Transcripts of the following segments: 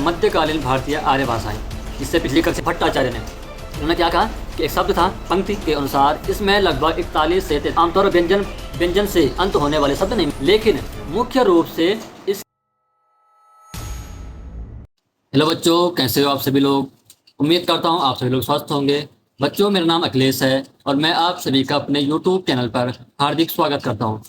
मध्यकालीन भारतीय आर्य भाषाएं। इससे पिछली कक्षा भट्टाचार्य ने उन्होंने क्या कहा कि एक शब्द था पंक्ति के अनुसार, इसमें लगभग 41 से 43 आमतौर पर व्यंजन से अंत होने वाले शब्द नहीं, लेकिन मुख्य रूप से इस। हेलो बच्चों, कैसे हो आप सभी लोग। उम्मीद करता हूँ आप सभी लोग स्वस्थ होंगे। बच्चों, मेरा नाम अखिलेश है और मैं आप सभी का अपने YouTube चैनल पर हार्दिक स्वागत करता हूँ।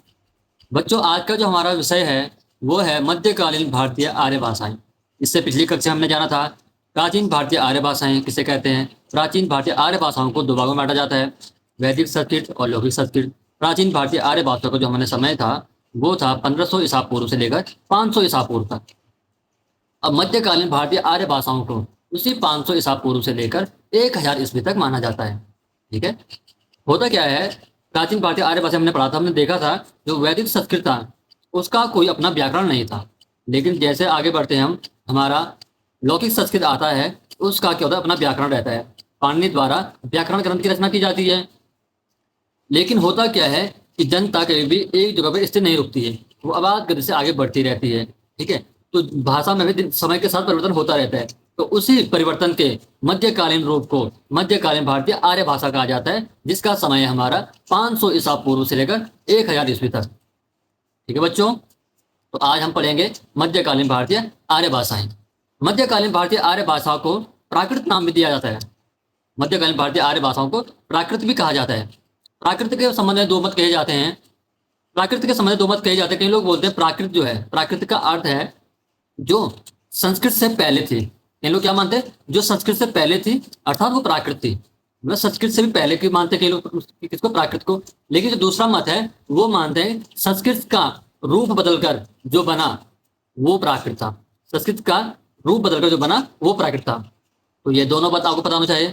बच्चों, आज का जो हमारा विषय है वो है मध्यकालीन भारतीय आर्य भाषाएं। इससे पिछली कक्षा हमने जाना था प्राचीन भारतीय आर्य भाषाएं किसे कहते हैं। प्राचीन भारतीय आर्य भाषाओं को दो भागों में बांटा जाता है, वैदिक संस्कृत और लौकिक संस्कृत। प्राचीन भारतीय आर्य भाषाओं का जो हमारे समय था वो था 1500 ईसा पूर्व से लेकर 500 ईसा पूर्व तक। अब मध्यकालीन भारतीय आर्य भाषाओं को उसी 500 ईसा पूर्व से लेकर 1000 ईस्वी तक माना जाता है। ठीक है, होता क्या है, प्राचीन भारतीय आर्य भाषा हमने पढ़ा था, हमने देखा था जो वैदिक संस्कृत था उसका कोई अपना व्याकरण नहीं था, लेकिन जैसे आगे बढ़ते हैं हम, हमारा लौकिक संस्कृत आता है, उसका क्या होता है, अपना व्याकरण रहता है। पाणिनि द्वारा व्याकरण ग्रंथ की रचना की जाती है। लेकिन होता क्या है कि जनता कभी भी एक जगह पर स्थिर नहीं रुकती है, वो आबाद गति से आगे बढ़ती रहती है। ठीक है, तो भाषा में भी समय के साथ परिवर्तन होता रहता है। तो उसी परिवर्तन के मध्यकालीन रूप को मध्यकालीन भारतीय आर्य भाषा कहा जाता है, जिसका समय है हमारा 500 ईसा पूर्व से लेकर 1000 ईस्वी तक। ठीक है बच्चों, तो आज हम पढ़ेंगे मध्यकालीन भारतीय आर्य भाषाएं। मध्यकालीन भारतीय आर्य भाषा को प्राकृत नाम भी दिया जाता है। मध्यकालीन भारतीय आर्य भाषाओं को प्राकृत भी कहा जाता है। प्राकृत के संबंध में दो मत कहे जाते हैं। प्राकृत के संबंध में दो मत कहे जाते हैं। कई लोग बोलते हैं प्राकृत जो है, प्राकृत का अर्थ है जो संस्कृत से पहले थी। कई लोग क्या मानते हैं, जो संस्कृत से पहले थी अर्थात वो प्राकृत थी। मतलब संस्कृत से भी पहले की मानते हैं कई लोग किसको, प्राकृत को। लेकिन जो दूसरा मत है वो मानते हैं संस्कृत का रूप बदलकर जो बना वो प्राकृत था। संस्कृत का रूप बदलकर जो बना वो प्राकृत था। तो ये दोनों बात आपको पता होना चाहिए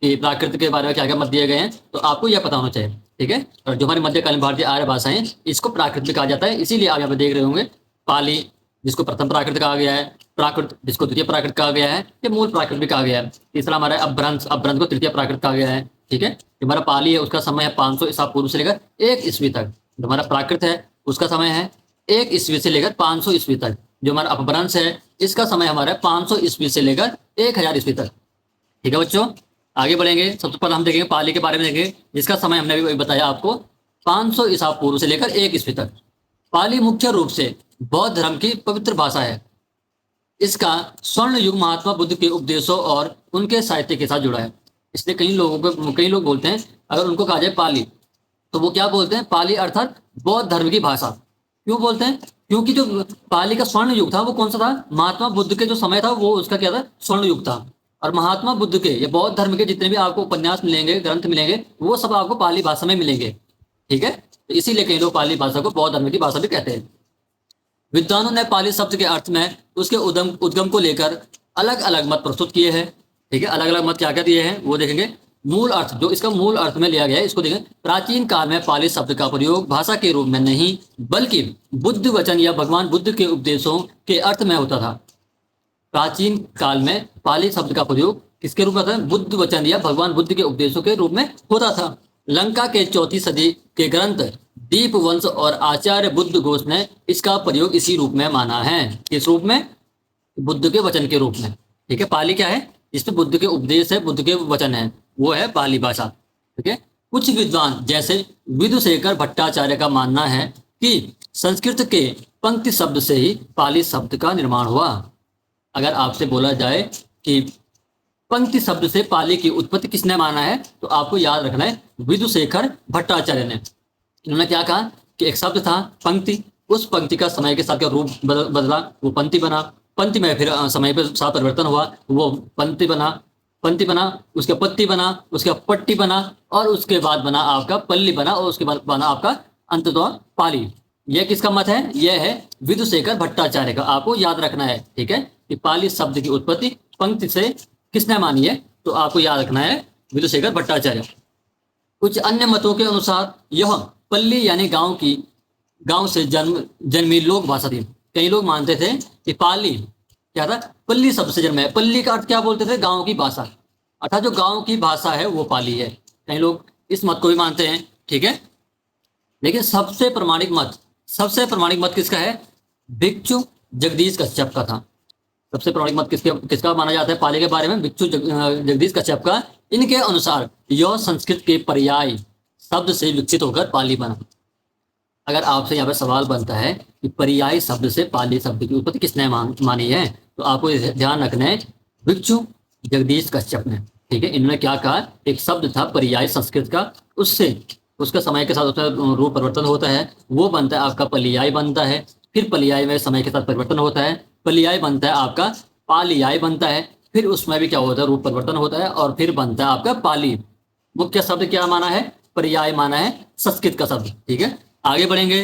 कि प्राकृत के बारे में क्या क्या मत दिए गए हैं, तो आपको यह पता होना चाहिए। ठीक है, और जो हमारी मध्यकालीन भारतीय आर्य भाषाएं इसको प्राकृत भी कहा जाता है। इसीलिए आप यहाँ पे देख रहे होंगे पाली जिसको प्रथम प्राकृत कहा गया है, प्राकृत जिसको द्वितीय प्राकृत कहा गया है, ये मूल प्राकृत भी कहा गया है। तीसरा हमारा अपभ्रंश, अपभ्रंश को तृतीय प्राकृत कहा गया है। ठीक है, जो हमारा पाली है उसका समय है 500 ईसा पूर्व से लेकर 1 ईस्वी तक। जो हमारा प्राकृत है उसका समय है 1 ईस्वी से लेकर 500 ईस्वी तक। जो हमारा अपभ्रंश है इसका समय हमारा 500 ईस्वी से लेकर 1000 ईस्वी तक। ठीक है बच्चों, आगे बढ़ेंगे। सबसे पहले हम देखेंगे पाली के बारे में देखेंगे, जिसका समय हमने अभी बताया आपको 500 ईसा पूर्व से लेकर 1 ईस्वी तक। पाली मुख्य रूप से बौद्ध धर्म की पवित्र भाषा है। इसका स्वर्ण युग महात्मा बुद्ध के उपदेशों और उनके साहित्य के साथ जुड़ा है। इसलिए कई लोग बोलते हैं अगर उनको कहा जाए पाली तो वो क्या बोलते हैं, पाली अर्थात बौद्ध धर्म की भाषा। क्यों बोलते हैं, क्योंकि जो पाली का स्वर्ण युग था वो कौन सा था, महात्मा बुद्ध के जो समय था वो उसका क्या था, स्वर्ण युग था। और महात्मा बुद्ध के ये बौद्ध धर्म के जितने भी आपको उपन्यास मिलेंगे, ग्रंथ मिलेंगे, वो सब आपको पाली भाषा में मिलेंगे। ठीक है, तो इसीलिए कई लोग पाली भाषा को बौद्ध धर्म की भाषा भी कहते हैं। विद्वानों ने पाली शब्द के अर्थ में उसके उद्गम को लेकर अलग अलग मत प्रस्तुत किए हैं। ठीक है, अलग अलग मत क्या क्या दिए हैं वो देखेंगे। मूल अर्थ, जो इसका मूल अर्थ में लिया गया है इसको देखें। प्राचीन काल में पाली शब्द का प्रयोग भाषा के रूप में नहीं बल्कि बुद्ध वचन या भगवान बुद्ध के उपदेशों के अर्थ में होता था। प्राचीन काल में पाली शब्द का प्रयोग किसके रूप में था, बुद्ध वचन या भगवान बुद्ध के उपदेशों के रूप में होता था। लंका के 4वीं सदी के ग्रंथ दीपवंश और आचार्य बुद्ध घोष ने इसका प्रयोग इसी रूप में माना है। किस रूप में, बुद्ध के वचन के रूप में। ठीक है, पाली क्या है, इसमें बुद्ध के उपदेश है, बुद्ध के वचन है, वो है पाली भाषा। ठीक है, कुछ विद्वान जैसे विदुशेखर भट्टाचार्य का मानना है कि संस्कृत के पंक्ति शब्द से ही पाली शब्द का निर्माण हुआ। अगर आपसे बोला जाए कि पंक्ति शब्द से पाली की उत्पत्ति किसने माना है, तो आपको याद रखना है विदुशेखर भट्टाचार्य ने। इन्होंने क्या कहा कि एक शब्द था पंक्ति, उस पंक्ति का समय के साथ क्या रूप बदला, वो पंक्ति बना। पंक्ति में फिर समय के साथ परिवर्तन हुआ, वो पंक्ति बना, उसके पत्ती बना, उसके पट्टी बना, और उसके बाद बना आपका पल्ली बना, और उसके बाद बना आपका अंततः पाली। यह किसका मत है, यह है विदुशेखर भट्टाचार्य का। आपको याद रखना है। ठीक है, कि पाली शब्द की उत्पत्ति पंक्ति से किसने मानी है, तो आपको याद रखना है विदुशेखर भट्टाचार्य। कुछ अन्य मतों के अनुसार यह पल्ली यानी गांव से जन्मी लोक भाषा थी। कई लोग मानते थे कि पाली क्या था, पल्ली शब्द से जन्मा है। पल्ली का अर्थ क्या बोलते थे, गांव की भाषा, अर्थात जो गांव की भाषा है वो पाली है। कई लोग इस मत को भी मानते हैं। ठीक है, लेकिन सबसे प्रमाणिक मत किसका है, भिक्षु जगदीश कश्यप का था। सबसे पौराणिक मत किसका माना जाता है पाली के बारे में? भिक्षु जगदीश कश्यप का। इनके अनुसार यह संस्कृत के पर्याय शब्द से विकसित होकर पाली बना। अगर आपसे यहाँ पर सवाल बनता है कि पर्याय शब्द से पाली शब्द की उत्पत्ति किसने मानी है, तो आपको ध्यान रखना है भिक्षु जगदीश कश्यप ने। ठीक है, इन्होंने क्या कहा, एक शब्द था पर्याय संस्कृत का, उससे उसका समय के साथ उसका रूप परिवर्तन होता है, वो बनता है आपका पर्याय बनता है। फिर पर्याय में समय के साथ परिवर्तन होता है, पर्याय बनता है आपका पालियाय बनता है, फिर उसमें भी क्या होता है, रूप परिवर्तन होता है, और फिर बनता है आपका पाली। मुख्य शब्द क्या माना है? पर्याय माना है संस्कृत का शब्द। ठीक है, आगे बढ़ेंगे।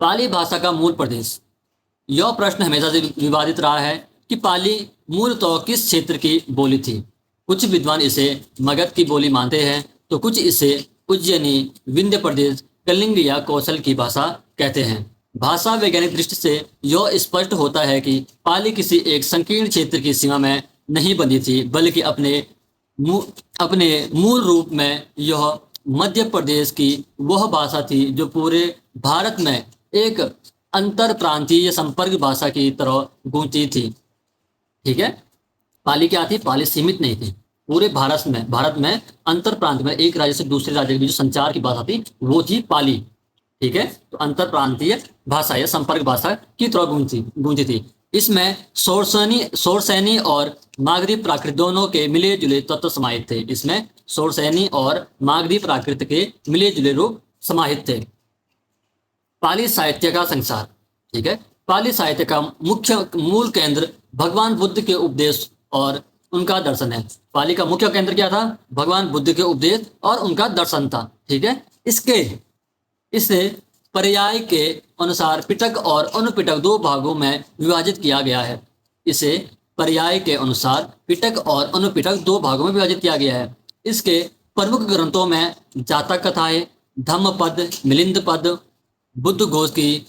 पाली भाषा का मूल प्रदेश। यह प्रश्न हमेशा से विवादित रहा है कि पाली मूलतः किस क्षेत्र की बोली थी। कुछ विद्वान इसे मगध की बोली मानते हैं, तो कुछ इसे उज्जैनी, विंध्य प्रदेश, कलिंग या कौशल की भाषा कहते हैं। भाषा वैज्ञानिक दृष्टि से यह स्पष्ट होता है कि पाली किसी एक संकीर्ण क्षेत्र की सीमा में नहीं बंधी थी, बल्कि अपने मूल रूप में यह मध्य प्रदेश की वह भाषा थी जो पूरे भारत में एक अंतर प्रांतीय संपर्क भाषा की तरह गूंजती थी। ठीक है, पाली क्या थी? पाली सीमित नहीं थी, पूरे भारत में अंतर प्रांत में एक राज्य से दूसरे राज्य के बीच संचार की भाषा थी, वो थी पाली। ठीक है, तो अंतर प्रांतीय भाषा या संपर्क भाषा की तरह गूंजी थी। इसमें शोरसैनी और मागधी प्राकृत दोनों के मिले जुले तत्व समाहित थे। इसमें शोरसैनी और मागधी प्राकृत के मिले जुले रूप समाहित थे। पाली साहित्य का संसार। ठीक है, पाली साहित्य का मुख्य मूल केंद्र भगवान बुद्ध के उपदेश और उनका दर्शन है। पाली का मुख्य केंद्र क्या था? भगवान बुद्ध के उपदेश और उनका दर्शन था। ठीक है, इसे पर्याय के अनुसार पिटक और अनुपिटक दो भागों में विभाजित किया गया है। इसे पर्याय के अनुसार पिटक और अनुपिटक दो भागों में विभाजित किया गया है। इसके प्रमुख ग्रंथों में जातक कथाएं, धम्मपद, मिलिंद पद, बुद्ध घोष की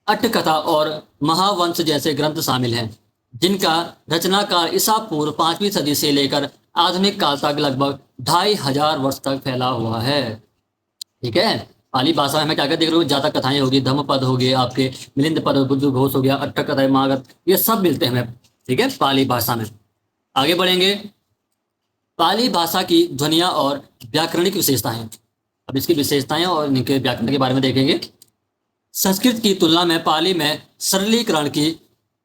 अट्टकथा और महावंश जैसे ग्रंथ शामिल हैं, जिनका रचनाकार ईसा पूर्व 5वीं सदी से लेकर आधुनिक काल तक लगभग 2500 वर्ष तक फैला हुआ है। ठीक है, पाली भाषा में हमें क्या क्या देख रहे हो? जातक कथाएं होगी, धम्मपद हो गए आपके, मिलिंद पद, बुद्ध घोष हो गया, अट्टकथाएं, महागत, ये सब मिलते हैं हमें। ठीक है, पाली भाषा में। आगे बढ़ेंगे। पाली भाषा की ध्वनियाँ और व्याकरणिक विशेषताएं। अब इसकी विशेषताएं और इनके व्याकरण के बारे में देखेंगे। संस्कृत की तुलना में पाली में सरलीकरण की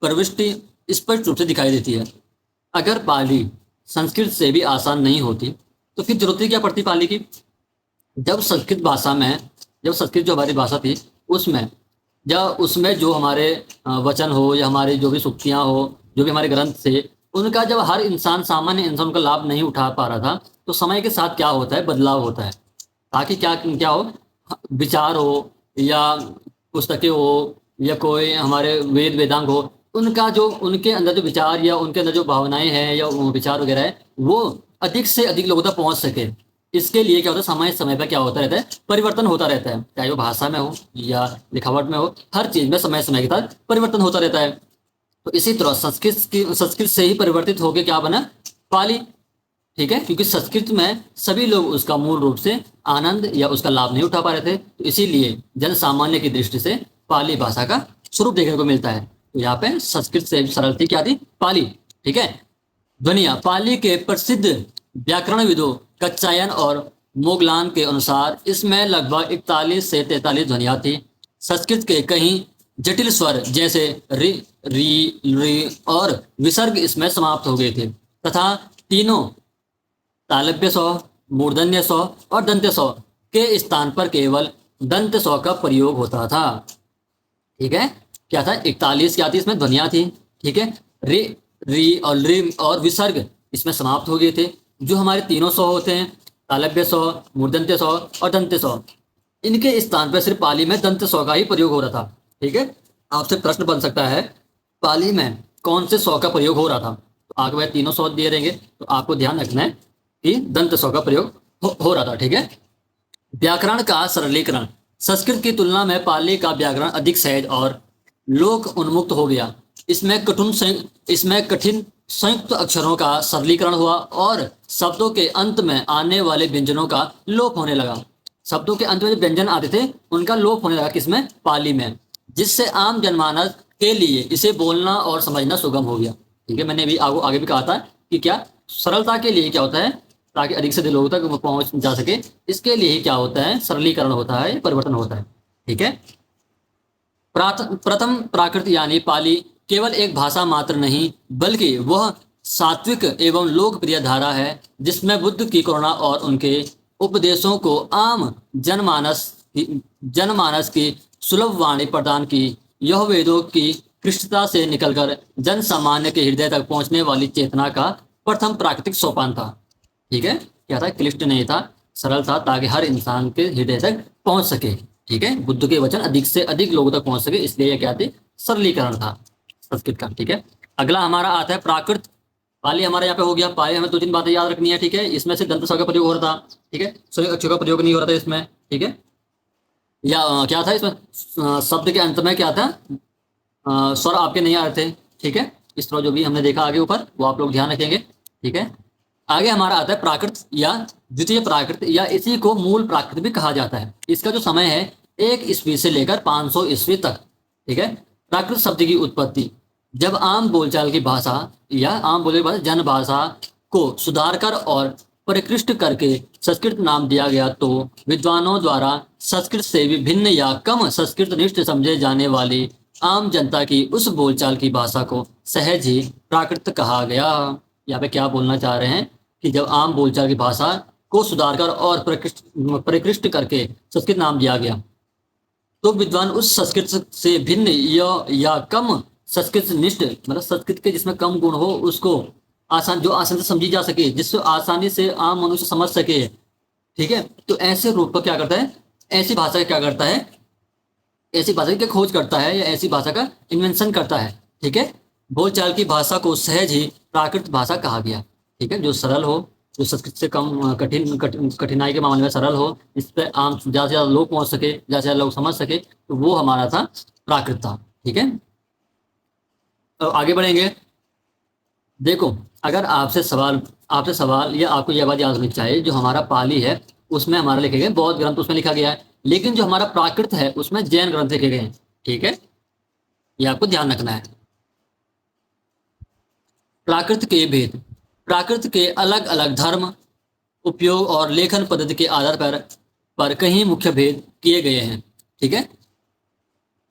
प्रविष्टि स्पष्ट रूप से दिखाई देती है। अगर पाली संस्कृत से भी आसान नहीं होती तो फिर जरूरत क्या पड़ती पाली की? जब संस्कृत जो हमारी भाषा थी उसमें जो हमारे वचन हो या हमारे जो भी सूक्तियाँ हो, जो भी हमारे ग्रंथ थे, उनका जब हर इंसान, सामान्य इंसान उनका लाभ नहीं उठा पा रहा था, तो समय के साथ क्या होता है? बदलाव होता है, ताकि क्या हो, विचार हो या पुस्तकें हो या कोई हमारे वेदांग हो, उनका जो उनके अंदर जो विचार या उनके अंदर जो भावनाएं हैं या विचार वगैरह है, वो अधिक से अधिक लोगों तक पहुंच सके। इसके लिए क्या होता है, समय पर क्या होता रहता है? परिवर्तन होता रहता है, चाहे वो भाषा में हो या लिखावट में हो, हर चीज में समय के साथ परिवर्तन होता रहता है। तो इसी तरह संस्कृत से ही परिवर्तित होकर क्या बना? पाली। ठीक है, क्योंकि संस्कृत में सभी लोग उसका मूल रूप से आनंद या उसका लाभ नहीं उठा पा रहे थे, तो इसीलिए जन सामान्य की दृष्टि से पाली भाषा का स्वरूप देखने को मिलता है। तो यहाँ पे संस्कृत से सरल थी, क्या थी? पाली। ठीक है, ध्वनिया। पाली के प्रसिद्ध व्याकरणविदों कच्चायन और मोगलान के अनुसार इसमें लगभग 41 से 43 ध्वनियाँ थी। संस्कृत के कई जटिल स्वर जैसे रि, री, री और विसर्ग इसमें समाप्त हो गए थे, तथा तीनों तालव्य स्व, मूर्धन्य स्व और दंत्य स्व के स्थान पर केवल दंत स्व का प्रयोग होता था। ठीक है, क्या था? 41 क्या थी इसमें ध्वनियाँ थी। ठीक है, रि, री और रि और विसर्ग इसमें समाप्त हो गए थे। जो हमारे तीनों स्व होते हैं, तालव्य स्व, मूर्धन्य स्व और दंत्य स्व, इनके स्थान पर सिर्फ पाली में दंत स्व का ही प्रयोग हो रहा था। ठीक है, आपसे प्रश्न बन सकता है पाली में कौन से स्व का प्रयोग हो रहा था? तो आगे वह तीनों स्व दिए रहेंगे, तो आपको ध्यान रखना है कि दंत स्व का प्रयोग हो रहा था। ठीक है, व्याकरण का सरलीकरण। संस्कृत की तुलना में पाली का व्याकरण अधिक सहज और लोक उन्मुक्त हो गया। इसमें कठिन संयुक्त अक्षरों का सरलीकरण हुआ और शब्दों के अंत में आने वाले व्यंजनों का लोप होने लगा। शब्दों के अंत में जो व्यंजन आते थे उनका लोप होने लगा, किसमें? पाली में, जिससे आम जनमानस के लिए इसे बोलना और समझना सुगम हो गया। ठीक है, मैंने भी आगे भी कहा था कि क्या सरलता के लिए क्या होता है, ताकि अधिक से अधिक लोगों तक वो पहुंच जा सके, इसके लिए क्या होता है, सरलीकरण होता है, परिवर्तन होता है। ठीक है, प्रथम प्राकृत यानी पाली केवल एक भाषा मात्र नहीं, बल्कि वह सात्विक एवं लोकप्रिय धारा है जिसमें बुद्ध की करुणा और उनके उपदेशों को आम जनमानस की सुलभ वाणी प्रदान की। यह वेदों की कृष्णता से निकलकर जन सामान्य के हृदय तक पहुंचने वाली चेतना का प्रथम प्राकृतिक सोपान था। ठीक है, क्या था, क्लिष्ट नहीं था, सरल था, ताकि हर इंसान के हृदय तक पहुंच सके। ठीक है, बुद्ध के वचन अधिक से अधिक लोगों तक पहुंच सके, इसलिए यह क्या थी, सरलीकरण था संस्कृत का। ठीक है, अगला हमारा आता है प्राकृत। पाली हमारा यहाँ पे हो गया। पाली हमें दो तीन बातें याद रखनी है। ठीक है, इसमें से दंत का प्रयोग हो रहा था। ठीक है, स्वरिक अक्षरों का प्रयोग नहीं हो रहा था इसमें। ठीक है, या क्या था इसमें, शब्द के अंत में क्या था, स्वर आपके नहीं आ रहे थे। ठीक है, इस तरह जो भी हमने देखा आगे ऊपर वो आप लोग ध्यान रखेंगे। ठीक है, आगे हमारा आता है प्राकृत या द्वितीय प्राकृत, या इसी को मूल प्राकृत भी कहा जाता है। इसका जो समय है 1 ईस्वी से लेकर 500 ईस्वी तक। ठीक है, प्राकृत शब्द की उत्पत्ति जब आम बोलचाल की भाषा या आम बोले भाषा जन भाषा को सुधार कर और परिष्कृत करके संस्कृत नाम दिया गया, तो विद्वानों द्वारा संस्कृत से भी भिन्न या कम संस्कृत निष्ठ समझे जाने वाली आम जनता की उस बोलचाल की भाषा को सहज ही प्राकृत कहा गया। यहाँ पे क्या बोलना चाह रहे हैं कि जब आम बोलचाल की भाषा को सुधार कर और परिष्कृत करके संस्कृत नाम दिया गया, तो विद्वान उस संस्कृत से भिन्न या कम संस्कृत निष्ठ, मतलब संस्कृत के जिसमें कम गुण हो उसको आसानी से समझी जा सके, जिससे आसानी से आम मनुष्य समझ सके। ठीक है, तो ऐसे रूप का क्या करता है, ऐसी भाषा का क्या करता है, ऐसी भाषा की खोज करता है या ऐसी भाषा का इन्वेंशन करता है। ठीक है, बोलचाल की भाषा को सहज ही प्राकृत भाषा कहा गया। ठीक है, जो सरल हो, जो संस्कृत से कम कठिनाई के मामले में सरल हो, इस पर आम ज़्यादा से ज़्यादा लोग पहुंच सके, ज़्यादा से ज़्यादा लोग समझ सके, तो वो हमारा था प्राकृत था। ठीक है, अब आगे बढ़ेंगे। देखो, अगर आपसे सवाल या आपको यह बात याद रखनी चाहिए, जो हमारा पाली है उसमें हमारा लिखे गए बौद्ध ग्रंथ उसमें लिखा गया है, लेकिन जो हमारा प्राकृत है उसमें जैन ग्रंथ लिखे गए हैं। ठीक है, ये आपको ध्यान रखना है। प्राकृत के भेद, प्राकृत के अलग अलग धर्म, उपयोग और लेखन पद्धति के आधार पर कई मुख्य भेद किए गए हैं। ठीक है,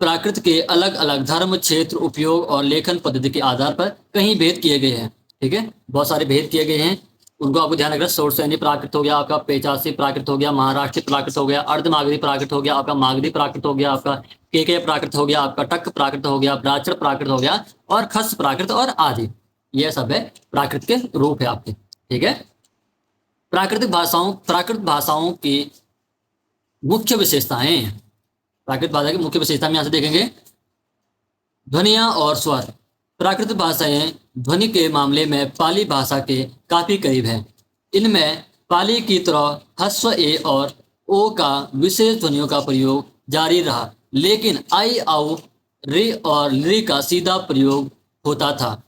प्राकृत के अलग अलग धर्म, क्षेत्र, उपयोग और लेखन पद्धति के आधार पर कई भेद किए गए हैं। ठीक है, बहुत सारे भेद किए गए हैं, उनको आपको ध्यान रखना। सौरसैनी प्राकृत हो गया आपका, पेचासी प्राकृत हो गया, महाराष्ट्र प्राकृत हो गया, अर्धमागधी प्राकृत हो गया आपका, मागधी प्राकृत हो गया आपका, केके प्राकृत हो गया आपका, टक प्राकृत हो गया, ब्राह्मण प्राकृत हो गया, और खस प्राकृत और आदि। ये सब है प्राकृत के रूप है आपके। ठीक है, प्राकृत भाषाओं की मुख्य विशेषताएं, प्राकृत भाषा की मुख्य विशेषता में यहाँ से देखेंगे। ध्वनियाँ और स्वर, प्राकृत भाषाएं ध्वनि के मामले में पाली भाषा के काफी करीब हैं। इनमें पाली की तरह ह्रस्व ए और ओ का विशेष ध्वनियों का प्रयोग जारी रहा, लेकिन आई, आउ, रे और री का सीधा प्रयोग होता था।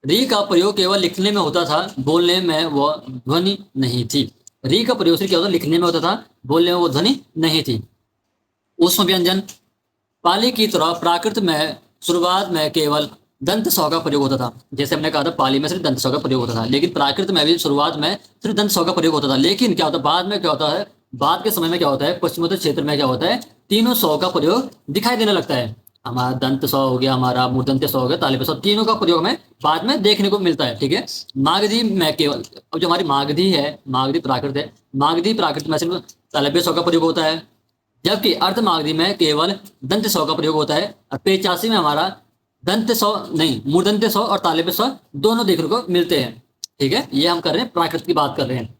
री का प्रयोग केवल लिखने में होता था, बोलने में वह ध्वनि नहीं थी। री का प्रयोग सिर्फ क्या होता, लिखने में होता था, बोलने में वो ध्वनि नहीं थी। ऊष्म व्यंजन, पाली की तरह प्राकृत में शुरुआत में केवल दंत सौ का प्रयोग होता था। जैसे हमने कहा था पाली में सिर्फ दंत सौ का प्रयोग होता था, लेकिन प्राकृत में भी शुरुआत में सिर्फ दंत सौ का प्रयोग होता था। लेकिन क्या होता है, बाद में क्या होता है, बाद के समय में क्या होता है, पश्चिमोत्तर क्षेत्र में क्या होता है, तीनों सौ का प्रयोग दिखाई देने लगता है। हमारा दंत सौ हो गया, हमारा मूर्धन्य सौ हो गया, तालिब सौ, तीनों का प्रयोग हमें बाद में देखने को मिलता है। ठीक है, मागधी में केवल, अब जो हमारी मागधी है, मागधी प्राकृत है, मागधी प्राकृत में सिर्फ तालिब सौ का प्रयोग होता है, जबकि अर्धमागधी में केवल दंत सौ का प्रयोग होता है। और पेचासी में हमारा दंत सौ नहीं, मूर्धन्य सौ और तालिब सौ दोनों देखने को मिलते हैं। ठीक है, ये हम कर रहे हैं, प्राकृत की बात कर रहे हैं।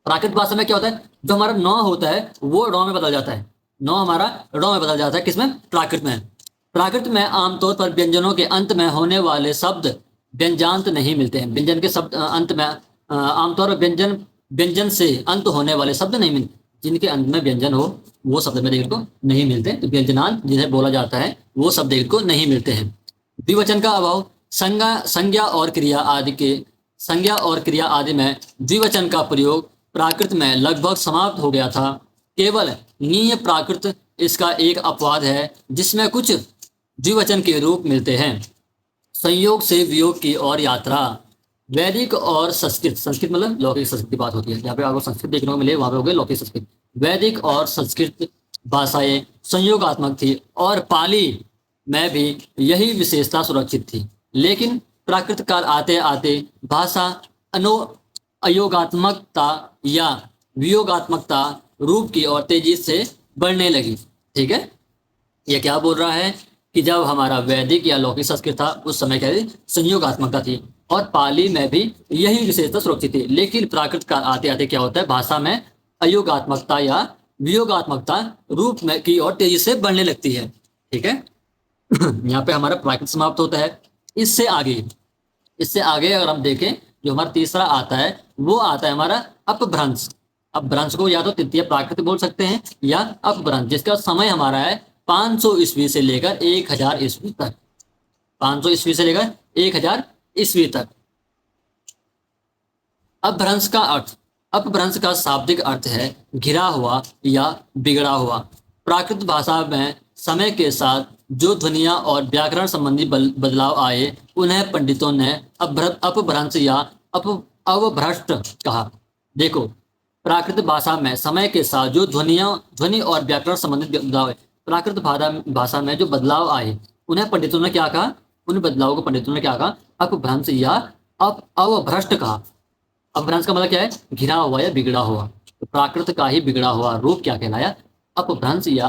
प्राकृत भाषा में क्या होता है, जो हमारा नौ होता है वो ड़ में बदल जाता है, नौ हमारा ड़ में बदल जाता है। किसमें, प्राकृत में। प्राकृत में आमतौर पर व्यंजनों के अंत में होने वाले शब्द व्यंजनांत नहीं मिलते हैं। व्यंजन के शब्द अंत में आमतौर पर व्यंजन से अंत होने वाले शब्द नहीं मिलते, जिनके अंत में व्यंजन हो वो शब्द में देखने को नहीं मिलते। तो व्यंजनांत जिन्हें बोला जाता है वो शब्द देखने को नहीं मिलते हैं। द्विवचन का अभाव, संज्ञा और क्रिया आदि में द्विवचन का प्रयोग प्राकृत में लगभग समाप्त हो गया था। केवल नीय प्राकृत इसका एक अपवाद है, जिसमें कुछ द्विवचन के रूप मिलते हैं। संयोग से वियोग की ओर यात्रा। वैदिक और संस्कृत, संस्कृत मतलब लौकिक संस्कृत की बात होती है, जहाँ पे आपको संस्कृत देखने को मिले वहां पे हो गए लौकिक संस्कृत। वैदिक और संस्कृत भाषाएं संयोगात्मक थी और पाली में भी यही विशेषता सुरक्षित थी। लेकिन प्राकृत काल आते आते भाषा अनो अयोगात्मकता या वियोगात्मकता रूप की ओर तेजी से बढ़ने लगी। ठीक है, ये क्या बोल रहा है कि जब हमारा वैदिक या लौकिक संस्कृत था उस समय क्या थी, संयोगात्मकता थी और पाली में भी यही विशेषता सुरक्षित थी। लेकिन प्राकृत काल आते आते क्या होता है, भाषा में अयोगात्मकता या वियोगात्मकता रूप में की ओर तेजी से बढ़ने लगती है। ठीक है यहाँ पे हमारा प्राकृत समाप्त होता है। इससे आगे अगर हम देखें, जो हमारा तीसरा आता है वो आता है हमारा अपभ्रंश। अपभ्रंश को या तो तृतीय प्राकृत बोल सकते हैं या अपभ्रंश, जिसका समय हमारा है 500 ईस्वी से लेकर 1000 ईस्वी तक। 500 ईस्वी से लेकर 1000 ईस्वी तक। अपभ्रंश का अर्थ, अपभ्रंश का शाब्दिक अर्थ है घिरा हुआ या बिगड़ा हुआ। प्राकृत भाषा में समय के साथ जो ध्वनियां और व्याकरण संबंधी बदलाव आए उन्हें पंडितों ने अपभ्रंश या अवभ्रष्ट कहा। देखो, प्राकृत भाषा में समय के साथ जो ध्वनि और व्याकरण संबंधित बदलाव, प्राकृत भाषा में जो बदलाव आए उन्हें पंडितों ने क्या कहा, उन बदलावों को पंडितों ने क्या कहा, अपभ्रंश या अवभ्रष्ट कहा। अपभ्रंश का मतलब क्या है, घिरा हुआ या बिगड़ा हुआ। तो प्राकृत का ही बिगड़ा हुआ रूप क्या कहलाया, अपभ्रंश या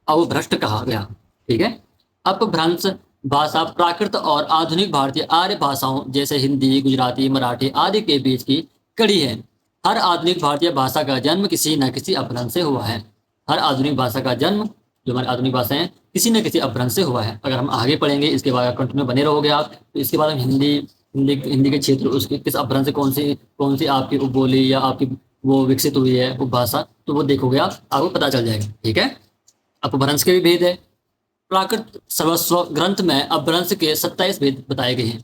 अवभ्रष्ट कहा गया। ठीक है, अपभ्रंश भाषा प्राकृत और आधुनिक भारतीय आर्य भाषाओं जैसे हिंदी, गुजराती, मराठी आदि के बीच की कड़ी है। हर आधुनिक भारतीय भाषा का जन्म किसी न किसी अपभ्रंश से हुआ है। हर आधुनिक भाषा का जन्म, जो हमारी आधुनिक भाषाएं, किसी न किसी अपभ्रंश से हुआ है। अगर हम आगे पढ़ेंगे, इसके बाद कंटिन्यू बने रहोगे आप, तो इसके बाद हम हिंदी के क्षेत्र, उसके किस अपभ्रंश से कौन सी आपकी उपबोली या आपकी वो विकसित हुई है उपभाषा, तो वो देखोगे आप, आपको पता चल जाएगा। ठीक है, अपभ्रंश के भी भेद है। प्राकृत सर्वस्व ग्रंथ में अपभ्रंश के 27 भेद बताए गए हैं।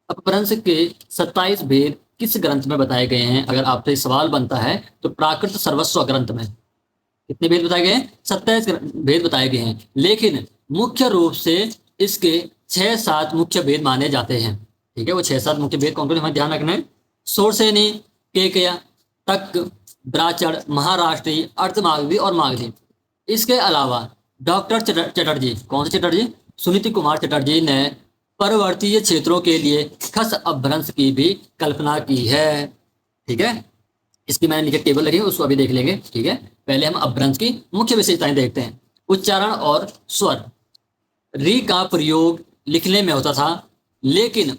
अपभ्रंश के 27 भेद किस ग्रंथ में बताए गए हैं, अगर आपसे सवाल बनता है तो प्राकृत सर्वस्व ग्रंथ में कितने भेद बताए गए हैं, 27 भेद बताए गए हैं। लेकिन मुख्य रूप से इसके 6-7 मुख्य भेद माने जाते हैं। ठीक है, वो 6-7 मुख्य भेद कौन कौन हमें ध्यान रखना है, सोरसेनी, केकया, तक, ब्राचड़, महाराष्ट्री, अर्धमागधी और मागधी। इसके अलावा डॉक्टर चटर्जी, कौन से चटर्जी, सुनीति कुमार चटर्जी ने पर्वतीय क्षेत्रों के लिए खस अपभ्रंश की भी कल्पना की है। ठीक है, इसकी मैंने नीचे टेबल लगी है, उसको अभी देख लेंगे। ठीक है, पहले हम अपभ्रंश की मुख्य विशेषताएं देखते हैं। उच्चारण और स्वर। री का प्रयोग लिखने में होता था, लेकिन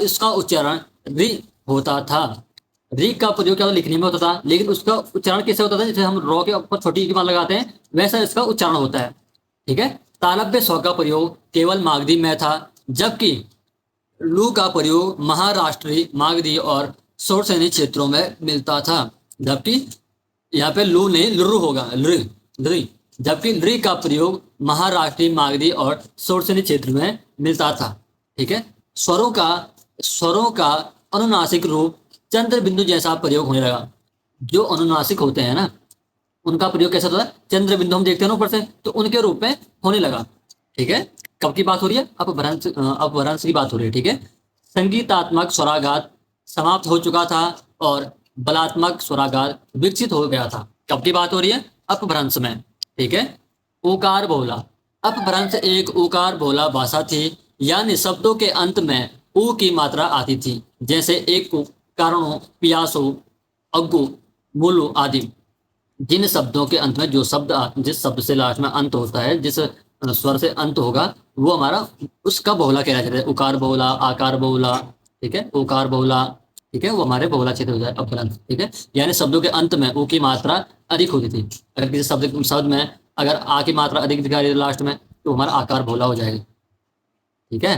इसका उच्चारण री होता था। री का प्रयोग क्या लिखने में होता था, लेकिन उसका उच्चारण कैसे होता था, जैसे हम रॉ के ऊपर छोटी की मान लगाते हैं वैसा इसका उच्चारण होता है। ठीक है, तालव्य स्व का प्रयोग केवल मागधी में था, जबकि लू का प्रयोग महाराष्ट्री, मागधी और सोरसेनी क्षेत्रों में मिलता था। जबकि यहाँ पे लू नहीं लुरु होगा, लृ, जबकि लृ का प्रयोग महाराष्ट्री, मागधी और सोरसेनी क्षेत्र में मिलता था। ठीक है, स्वरों का अनुनासिक रूप चंद्र बिंदु जैसा प्रयोग होने लगा। जो अनुनासिक होते हैं ना, उनका प्रयोग कैसा होता है, चंद्र बिंदु हम देखते हैं ना ऊपर से, तो उनके रूप में होने लगा। ठीक है, कब की बात हो रही है, अपभ्रंश की बात हो रही है। ठीक है, संगीतात्मक स्वराघात समाप्त हो चुका था और बलात्मक स्वराघात विकसित हो गया था। कब की बात हो रही है, अपभ्रंश में। ठीक है, उकार बहुला। अपभ्रंश एक उकार बहुला भाषा थी, यानी शब्दों के अंत में ऊ की मात्रा आती थी, जैसे एक को, कारणों, पियासो, अग्गु, मूलु आदि। जिन शब्दों के अंत में जो शब्द, जिस शब्द से लास्ट में अंत होता है, जिस स्वर से अंत होगा, वो हमारा उसका बहुला कहला जाता है। उकार बहुला, आकार बहुला, ठीक है, उकार बहुला, ठीक है, वो हमारे बहुला क्षेत्र हो जाए अपभ्रंश। ठीक है, यानी शब्दों के अंत में ऊ की मात्रा अधिक होती थी। अगर किसी शब्द में अगर आ की मात्रा अधिक दिखाई दे लास्ट में, तो हमारा आकार बहुला हो जाएगा। ठीक है,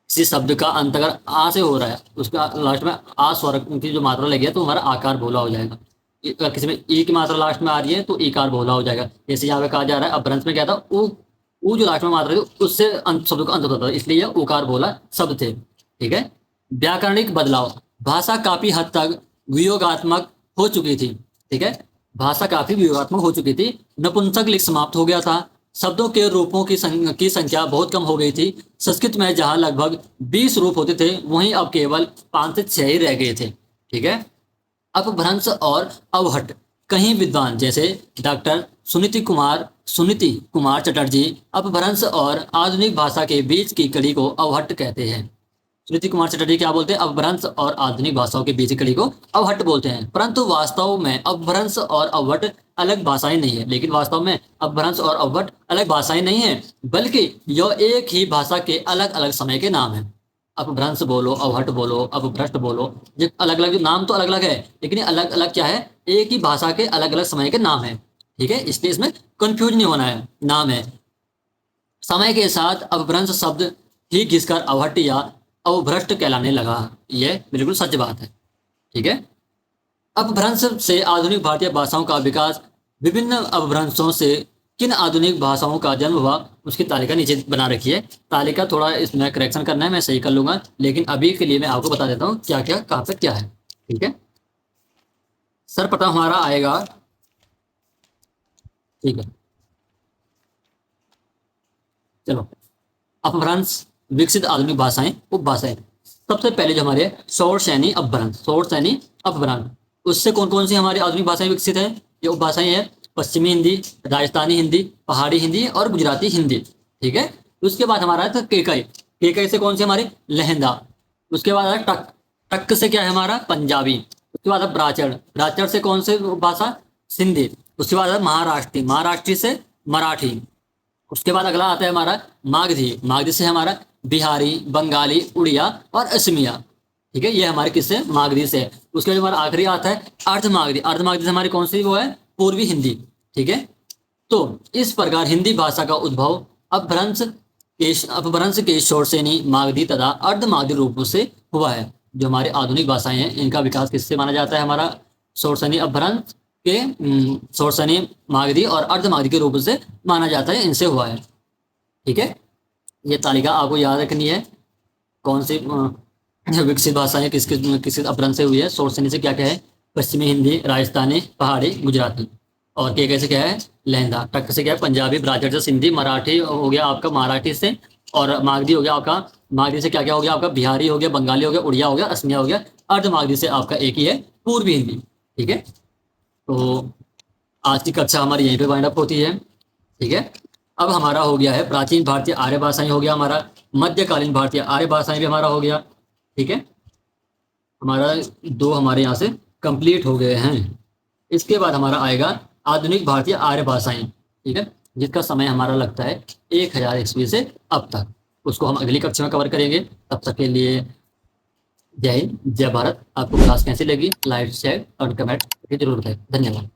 किसी शब्द का अंत अगर आ से हो रहा है, उसका लास्ट में आ स्वर की जो मात्रा लगी है, तो हमारा आकार बहुला हो जाएगा। अगर किसी में ई की मात्रा लास्ट में आ रही है तो ईकार बहुला हो जाएगा। जैसे यहाँ पे कहा जा रहा है अपभ्रंश में क्या था, ऊ जो लास्ट में मात्रा थी उससे शब्द का अंत होता था, इसलिए यह उकार बहुला शब्द थे। ठीक है, व्याकरणिक बदलाव। भाषा काफी हद तक वियोगात्मक हो चुकी थी। ठीक है, भाषा काफी वियोगात्मक हो चुकी थी। नपुंसक लिंग समाप्त हो गया था। शब्दों के रूपों की संख्या बहुत कम हो गई थी। संस्कृत में जहाँ लगभग 20 रूप होते थे, वहीं अब केवल 5 से 6 ही रह गए थे। ठीक है। अपभ्रंश और अवहट। कई विद्वान जैसे डॉक्टर सुनीति कुमार चटर्जी अपभ्रंश और आधुनिक भाषा के बीच की कड़ी को अवहट कहते हैं। सुनीति कुमार चटर्जी क्या बोलते हैं? अपभ्रंश और आधुनिक भाषाओं के बीच की कड़ी को अवहट बोलते हैं। परंतु वास्तव में अपभ्रंश और अवहट अलग भाषाएं नहीं है। लेकिन वास्तव में अपभ्रंश और अवहट अलग भाषाएं नहीं है, बल्कि यह एक ही भाषा के अलग अलग समय के नाम है। अपभ्रंश बोलो, अवहट बोलो, अपभ्रष्ट बोलो, ये अलग अलग नाम तो अलग अलग है, लेकिन अलग अलग क्या है? एक ही भाषा के अलग अलग समय के नाम है। ठीक है, इसलिए इसमें कंफ्यूज नहीं होना है। नाम है। समय के साथ अपभ्रंश शब्द ही घिसकर अवहट या अवभ्रष्ट कहलाने लगा। यह बिल्कुल सच बात है। ठीक है। अपभ्रंश से आधुनिक भारतीय भाषाओं का विकास। विभिन्न अपभ्रंशों से किन आधुनिक भाषाओं का जन्म हुआ, उसकी तालिका नीचे बना रखी है। तालिका थोड़ा इसमें करेक्शन करना है, मैं सही कर लूंगा, लेकिन अभी के लिए मैं आपको बता देता हूँ क्या क्या कहाँ पे क्या है। ठीक है। सर्वप्रथम हमारा आएगा, ठीक है, चलो, अपभ्रंश, विकसित आधुनिक भाषाएं, उपभाषाएं। सबसे पहले जो हमारे शौरसैनी अपभ्रंश, शौरसैनी अपभ्रंश, उससे कौन कौन सी हमारी आधुनिक भाषाएं विकसित है? ये उपभाषाएं हैं पश्चिमी हिंदी, राजस्थानी हिंदी, पहाड़ी हिंदी और गुजराती हिंदी। ठीक है। उसके बाद हमारा है केकई। केकई से कौन सी हमारी? लहंदा। उसके बाद है टक। टक से क्या है हमारा? पंजाबी। उसके बाद है ब्राचड़। ब्राचड़ से कौन से भाषा? सिंधी। उसके बाद है महाराष्ट्री। महाराष्ट्री से मराठी। उसके बाद अगला आता है हमारा मागधी। मागधी से हमारा बिहारी, बंगाली, उड़िया और असमिया। ठीक है, ये हमारे किससे? मागधी से। उसके बाद हमारा आखिरी आता है अर्धमागधी। अर्धमागधी से हमारी कौन सी वो है? पूर्वी हिंदी। ठीक है। तो इस प्रकार हिंदी भाषा का उद्भव अपभ्रंश के शौरसेनी, मागधी तथा अर्धमागधी रूपों से हुआ है। जो हमारी आधुनिक भाषाएं हैं, इनका विकास किससे माना जाता है? हमारा शौरसेनी अपभ्रंश के शौरसेनी, मागधी और अर्धमागधी के रूप से माना जाता है, इनसे हुआ है। ठीक है। ये तालिका आपको याद रखनी है, कौन सी विकसित भाषाएं किस किस अपभ्रंश से हुई है। शौरसेनी से क्या क्या है? पश्चिमी हिंदी, राजस्थानी, पहाड़ी, गुजराती। और के कैसे क्या है? लहंदा। टक से क्या है? पंजाबी। ब्राजर से सिंधी। मराठी हो गया आपका मराठी से। और मागधी हो गया आपका, मागधी से क्या क्या हो गया आपका? बिहारी हो गया, बंगाली हो गया, उड़िया हो गया, असमिया हो गया। अर्धमागधी से आपका एक ही है, पूर्वी हिंदी। ठीक है। तो आज की कक्षा हमारी यहीं पे वाइंड अप होती है। ठीक है। अब हमारा हो गया है प्राचीन भारतीय आर्य भाषाएं, हो गया हमारा मध्यकालीन भारतीय आर्य भाषाएं भी हमारा हो गया। ठीक है। हमारा दो हमारे यहाँ से कंप्लीट हो गए हैं। इसके बाद हमारा आएगा आधुनिक भारतीय आर्य भाषाएं। ठीक है, जिसका समय हमारा लगता है 1000 ईस्वी से अब तक। उसको हम अगली कक्षा में कवर करेंगे। तब तक के लिए जय हिंद, जय भारत। आपको क्लास कैसी लगी? लाइक, शेयर और कमेंट की जरूरत है। धन्यवाद।